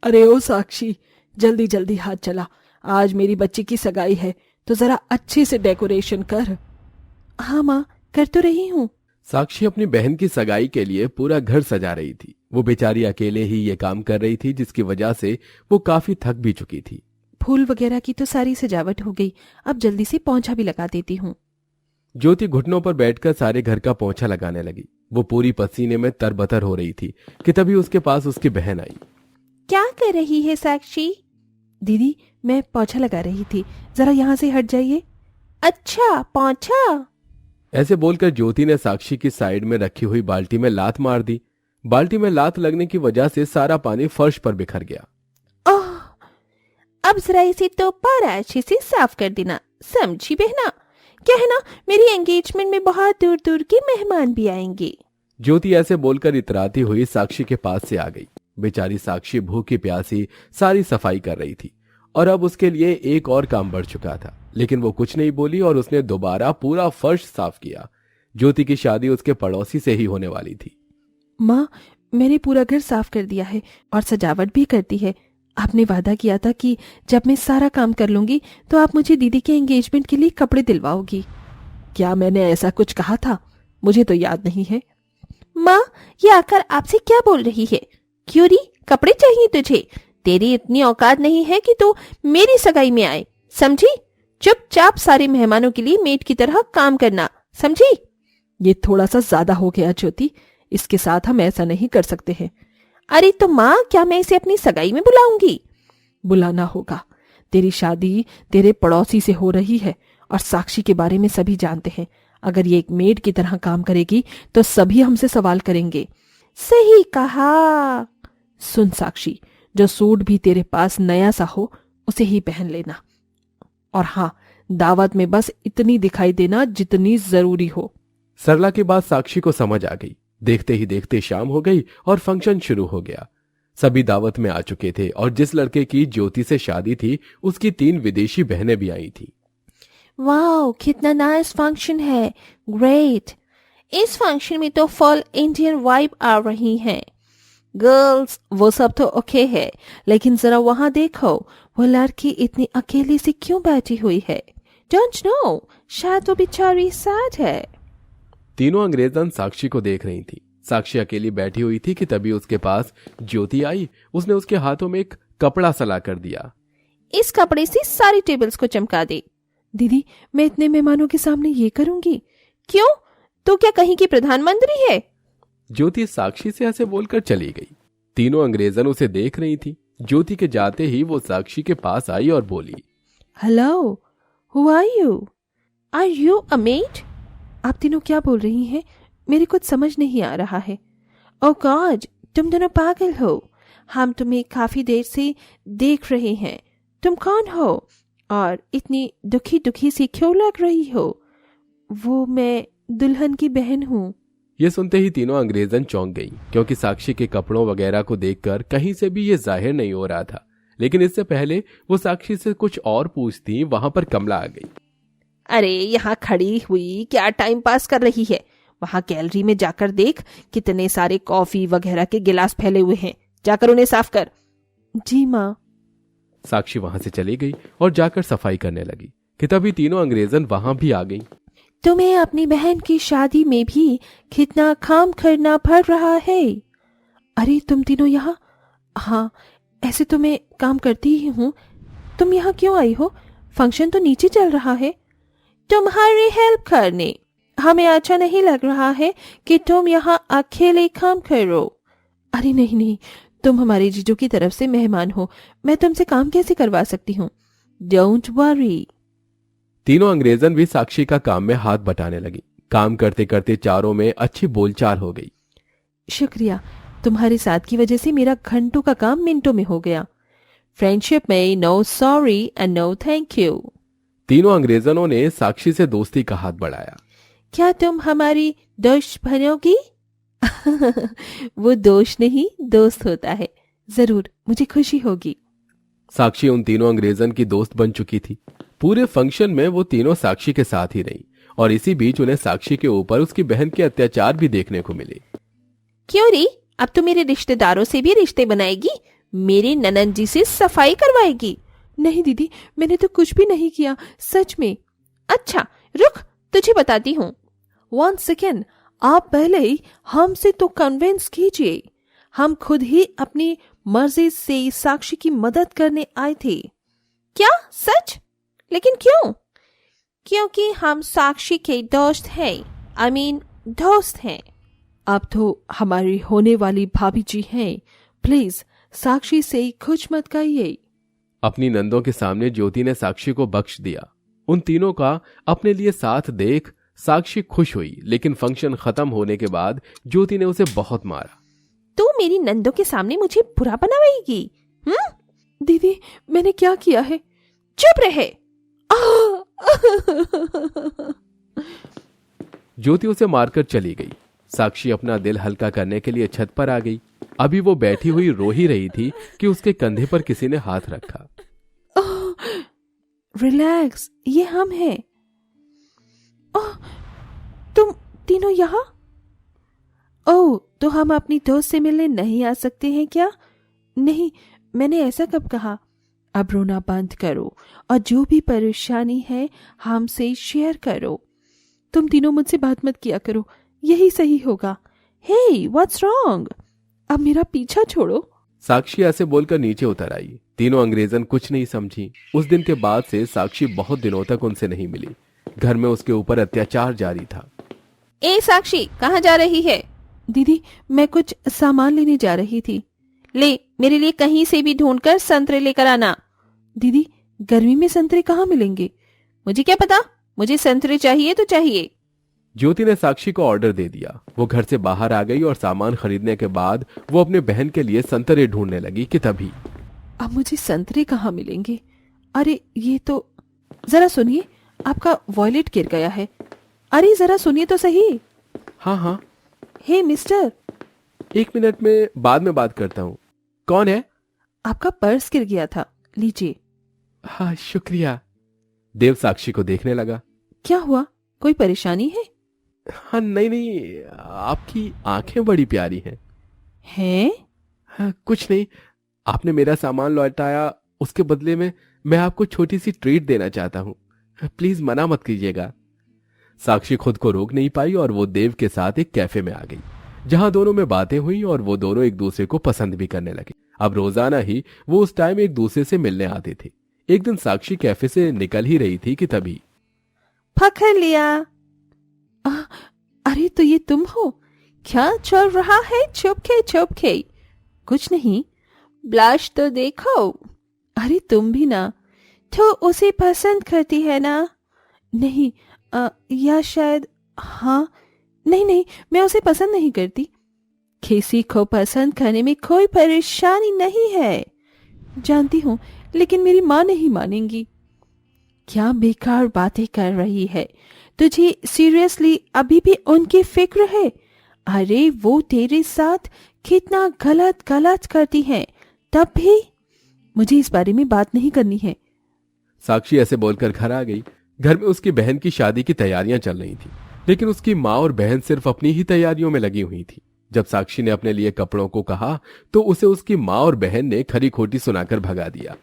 अरे ओ साक्षी, जल्दी जल्दी हाथ चला। आज मेरी बच्ची की सगाई है तो जरा अच्छे से डेकोरेशन कर। हाँ माँ, कर तो रही हूँ। साक्षी अपनी बहन की सगाई के लिए पूरा घर सजा रही थी। वो बेचारी अकेले ही ये काम कर रही थी, जिसकी वजह से वो काफी थक भी चुकी थी। फूल वगैरह की तो सारी सजावट हो गई, अब जल्दी से पोंछा भी लगा देती हूँ। ज्योति घुटनों पर बैठकर सारे घर का पोंछा लगाने लगी। वो पूरी पसीने में तरबतर हो रही थी कि तभी उसके पास उसकी बहन आई। क्या कर रही है साक्षी? दीदी, मैं पोंछा लगा रही थी, जरा यहाँ से हट जाइए। अच्छा, पोंछा? ऐसे बोलकर ज्योति ने साक्षी की साइड में रखी हुई बाल्टी में लात मार दी। बाल्टी में लात लगने की वजह से सारा पानी फर्श पर बिखर गया। ओह, अब जरा इसे तो पारा अच्छे से साफ कर देना, समझी बहना? क्या है ना, मेरी एंगेजमेंट में बहुत दूर दूर के मेहमान भी आएंगे। ज्योति ऐसे बोलकर इतराती हुई साक्षी के पास से आ गई। बेचारी साक्षी भूखी प्यासी सारी सफाई कर रही थी और अब उसके लिए एक और काम बढ़ चुका था, लेकिन वो कुछ नहीं बोली और उसने दोबारा पूरा फर्श साफ किया। ज्योति की शादी उसके पड़ोसी से ही होने वाली थी। माँ, मैंने पूरा घर साफ कर दिया है और सजावट भी कर दी है। आपने वादा किया था कि जब मैं सारा काम कर लूंगी तो आप मुझे दीदी के एंगेजमेंट के लिए कपड़े दिलवाओगी। क्या मैंने ऐसा कुछ कहा था? मुझे तो याद नहीं है। माँ, ये आकर आपसे क्या बोल रही है? क्यों री, कपड़े चाहिए तुझे? तेरी इतनी औकात नहीं है कि तू मेरी सगाई में आए, समझी? चुपचाप सारे मेहमानों के लिए मेड की तरह काम करना, समझी? ये थोड़ा सा ज्यादा हो गया ज्योति, इसके साथ हम ऐसा नहीं कर सकते हैं। अरे तो माँ, क्या मैं इसे अपनी सगाई में बुलाऊंगी? बुलाना होगा। तेरी शादी तेरे पड़ोसी से हो रही है और साक्षी के बारे में सभी जानते हैं। अगर ये एक मेड की तरह काम करेगी तो सभी हमसे सवाल करेंगे। सही कहा। सुन साक्षी, जो सूट भी तेरे पास नया सा हो उसे ही पहन लेना, और हाँ, दावत में बस इतनी दिखाई देना जितनी जरूरी हो। सरला की बात साक्षी को समझ आ गई। देखते ही देखते शाम हो गई और फंक्शन शुरू हो गया। सभी दावत में आ चुके थे और जिस लड़के की ज्योति से शादी थी उसकी 3 विदेशी बहनें भी आई थी। वाह, कितना नाइस फंक्शन है, ग्रेट। इस फंक्शन में तो फुल इंडियन वाइब आ रही है। गर्ल्स, वो सब तो ओके है, लेकिन जरा वहां देखो, वो लड़की इतनी अकेली सी क्यों बैठी हुई है? डोंट नो, शायद वो बेचारी सैड है। तीनों अंग्रेजन साक्षी को देख रही थी। साक्षी अकेली बैठी हुई थी कि तभी उसके पास ज्योति आई। उसने उसके हाथों में एक कपड़ा सला कर दिया। इस कपड़े से सारी टेबल्स को चमका दे। दीदी, मैं इतने मेहमानों के सामने ये करूंगी? क्यों, तू क्या कहीं की प्रधानमंत्री है? ज्योति साक्षी से ऐसे बोलकर चली गई। तीनों अंग्रेजन उसे देख रही थी। ज्योति के जाते ही वो साक्षी के पास आई और बोली, hello, who are you? Are you a maid? आप तीनों क्या बोल रही हैं? मेरे कुछ समझ नहीं आ रहा है। ओह गॉड, तुम दोनों पागल हो। हम तुम्हें काफी देर से देख रहे हैं। तुम कौन हो और इतनी दुखी दुखी सी क्यों लग रही हो? वो मैं दुल्हन की बहन हूँ। ये सुनते ही तीनों अंग्रेजन चौंक गई, क्योंकि साक्षी के कपड़ों वगैरह को देखकर कहीं से भी ये जाहिर नहीं हो रहा था। लेकिन इससे पहले वो साक्षी से कुछ और पूछती, वहां पर कमला आ गई। अरे, यहाँ खड़ी हुई क्या टाइम पास कर रही है? वहां गैलरी में जाकर देख, कितने सारे कॉफी वगैरह के गिलास फैले हुए हैं, जाकर उन्हें साफ कर। जी माँ। साक्षी वहां से चली गई और जाकर सफाई करने लगी कि तभी तीनों अंग्रेजन वहां भी आ गईं। तुम्हें अपनी बहन की शादी में भी कितना काम करना पड़ रहा है। अरे तुम तीनों यहाँ? हाँ, ऐसे तो मैं काम करती ही हूँ। तुम यहाँ क्यों आई हो? फंक्शन तो नीचे चल रहा है। तुम्हारी हेल्प करने। हमें अच्छा नहीं लग रहा है कि तुम यहाँ अकेले काम करो। अरे नहीं नहीं, तुम हमारे जीजू की तरफ से मेहमान हो, मैं तुमसे काम कैसे करवा सकती हूँ? Don't worry. तीनों अंग्रेजन भी साक्षी का काम में हाथ बटाने लगी। काम करते करते चारों में अच्छी बोलचाल हो गई। शुक्रिया, तुम्हारे साथ की वजह से मेरा घंटों का काम मिनटों में हो गया। फ्रेंडशिप में no sorry and no thank you. तीनों अंग्रेजनों ने साक्षी से दोस्ती का हाथ बढ़ाया। क्या तुम हमारी दोस्त बनोगी? वो दोस्त नहीं, दोस्त होता है। जरूर, मुझे खुशी होगी। साक्षी उन तीनों अंग्रेजन की दोस्त बन चुकी थी। पूरे फंक्शन में वो तीनों साक्षी के साथ ही रही और इसी बीच उन्हें साक्षी के ऊपर उसकी बहन के अत्याचार भी देखने को मिले। क्यों री, अब तो मेरे रिश्तेदारों से भी रिश्ते बनाएगी? मेरे ननद जी से सफाई करवाएगी? नहीं दीदी, मैंने तो कुछ भी नहीं किया, सच में। अच्छा रुक, तुझे बताती हूँ। 1 सेकेंड, आप पहले ही हमसे तो कन्विंस कीजिए। हम खुद ही अपनी मर्जी से साक्षी की मदद करने आए थे। क्या सच? लेकिन क्यों? क्योंकि हम साक्षी के दोस्त हैं, दोस्त हैं। आप तो हमारी होने वाली भाभी जी हैं, प्लीज साक्षी से कुछ मत कहिए। अपनी नंदों के सामने ज्योति ने साक्षी को बख्श दिया। उन तीनों का अपने लिए साथ देख साक्षी खुश हुई, लेकिन फंक्शन खत्म होने के बाद ज्योति ने उसे बहुत मारा। तू मेरी नंदों के सामने मुझे बुरा बनावेगी? दीदी, मैंने क्या किया है? चुप रहे। ज्योति उसे मारकर चली गई। साक्षी अपना दिल हल्का करने के लिए छत पर आ गई। अभी वो बैठी हुई रो ही रही थी कि उसके कंधे पर किसी ने हाथ रखा। रिलैक्स, ये हम हैं। तुम तीनों यहाँ? ओह, तो हम अपनी दोस्त से मिलने नहीं आ सकते हैं क्या? नहीं, मैंने ऐसा कब कहा? अब रोना बंद करो और जो भी परेशानी है हमसे शेयर करो। तुम तीनों मुझसे बात मत किया करो, यही सही होगा। हे, व्हाट्स रॉन्ग? अब मेरा पीछा छोड़ो। साक्षी ऐसे बोलकर नीचे उतर आई। तीनों अंग्रेजन कुछ नहीं समझी। उस दिन के बाद से साक्षी बहुत दिनों तक उनसे नहीं मिली। घर में उसके ऊपर अत्याचार जारी था। ए साक्षी, कहाँ जा रही है? दीदी, मैं कुछ सामान लेने जा रही थी। ले, मेरे लिए कहीं से भी ढूंढकर संतरे लेकर आना। दीदी, गर्मी में संतरे कहाँ मिलेंगे? मुझे क्या पता, मुझे संतरे चाहिए तो चाहिए। ज्योति ने साक्षी को ऑर्डर दे दिया। वो घर से बाहर आ गई और सामान खरीदने के बाद वो अपने बहन के लिए संतरे ढूंढने लगी कि तभी अब मुझे संतरे कहाँ मिलेंगे? अरे ये तो, जरा सुनिए, आपका वॉलेट गिर गया है। अरे जरा सुनिए तो सही। हाँ हाँ, हे मिस्टर, 1 मिनट में बाद में बात करता हूँ। कौन है? आपका पर्स गिर गया था, लीजिए। हाँ शुक्रिया। देव साक्षी को देखने लगा। क्या हुआ, कोई परेशानी है? हाँ नहीं, आपकी आंखें बड़ी प्यारी हैं। हैं? हाँ, कुछ नहीं, आपने मेरा सामान लौटाया, उसके बदले में मैं आपको छोटी सी ट्रीट देना चाहता हूँ। प्लीज मना मत कीजिएगा। साक्षी खुद को रोक नहीं पाई और वो देव के साथ एक कैफे में आ गई, जहां दोनों में बातें हुई और वो दोनों एक दूसरे को पसंद भी करने लगे। अब रोजाना ही वो उस टाइम एक दूसरे से मिलने आते थे। एक दिन साक्षी कैफे से निकल ही रही थी कि तभी पकड़ लिया। अरे तो ये तुम हो? क्या चल रहा है चुपके चुपके? कुछ नहीं। ब्लश तो देखो। अरे तुम भी ना। तो उसे पसंद करती है ना? नहीं, या शायद हाँ। नहीं, मैं उसे पसंद नहीं करती। किसी को पसंद करने में कोई परेशानी नहीं है। जानती हूँ, लेकिन मेरी माँ नहीं मानेंगी। क्या बेकार बातें कर रही है? तुझे सीरियसली अभी भी उनकी फिक्र है? अरे वो तेरे साथ कितना गलत गलत करती हैं, तब भी। मुझे इस बारे में बात नहीं करनी है। साक्षी ऐसे बोलकर घर आ गई। घर में उसकी बहन की शादी की तैयारियां चल रही थी, लेकिन उसकी माँ और बहन सिर्फ अपनी ही तैयारियों में लगी हुई थी। जब साक्षी ने अपने लिए कपड़ों को कहा तो उसे उसकी माँ और बहन ने खरी खोटी सुनाकर भगा दिया।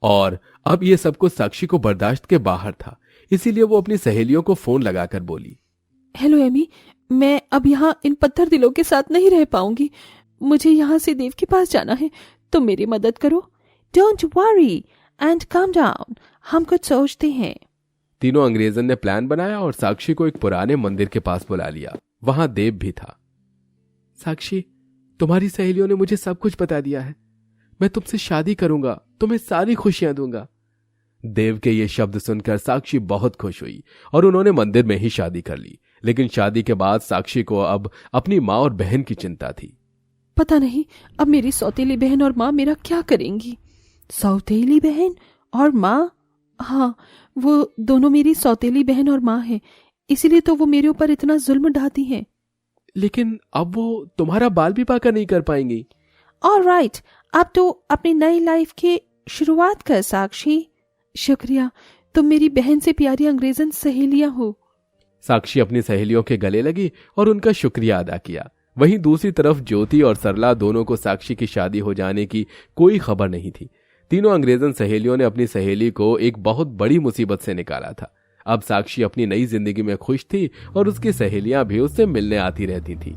और अब ये सब कुछ साक्षी को बर्दाश्त के बाहर था, इसीलिए वो अपनी सहेलियों को फोन लगाकर बोली, हेलो एमी, मैं अब यहाँ इन पत्थर दिलों के साथ नहीं रह पाऊंगी। मुझे यहाँ से देव के पास जाना है, तुम मेरी मदद करो। Don't worry and calm down, हम कुछ सोचते हैं। तीनों अंग्रेजन ने प्लान बनाया और साक्षी को एक पुराने मंदिर के पास बुला लिया। वहां देव भी था। साक्षी, तुम्हारी सहेलियों ने मुझे सब कुछ बता दिया है। मैं तुमसे शादी करूंगा, तुम्हें सारी खुशियां दूंगा। देव के ये शब्द सुनकर साक्षी बहुत खुश हुई और उन्होंने मंदिर में ही शादी कर ली। लेकिन शादी के बाद साक्षी को अब अपनी माँ और बहन की चिंता थी। पता नहीं अब मेरी सौतेली बहन और माँ मेरा क्या करेंगी। सौतेली बहन और माँ? हाँ, वो दोनों मेरी सौतेली बहन और माँ हैं, इसीलिए तो वो मेरे ऊपर इतना जुल्म ढाती हैं। लेकिन अब वो तुम्हारा बाल भी पाका नहीं कर पाएंगी। ऑलराइट, अब तो अपनी नई लाइफ की शुरुआत कर साक्षी। शुक्रिया, तुम मेरी बहन से प्यारी अंग्रेजन सहेलियां हो। साक्षी अपनी सहेलियों के गले लगी और उनका शुक्रिया अदा किया। वहीं दूसरी तरफ ज्योति और सरला दोनों को साक्षी की शादी हो जाने की कोई खबर नहीं थी। तीनों अंग्रेजन सहेलियों ने अपनी सहेली को एक बहुत बड़ी मुसीबत से निकाला था। अब साक्षी अपनी नई जिंदगी में खुश थी और उसकी सहेलियां भी उससे मिलने आती रहती थी।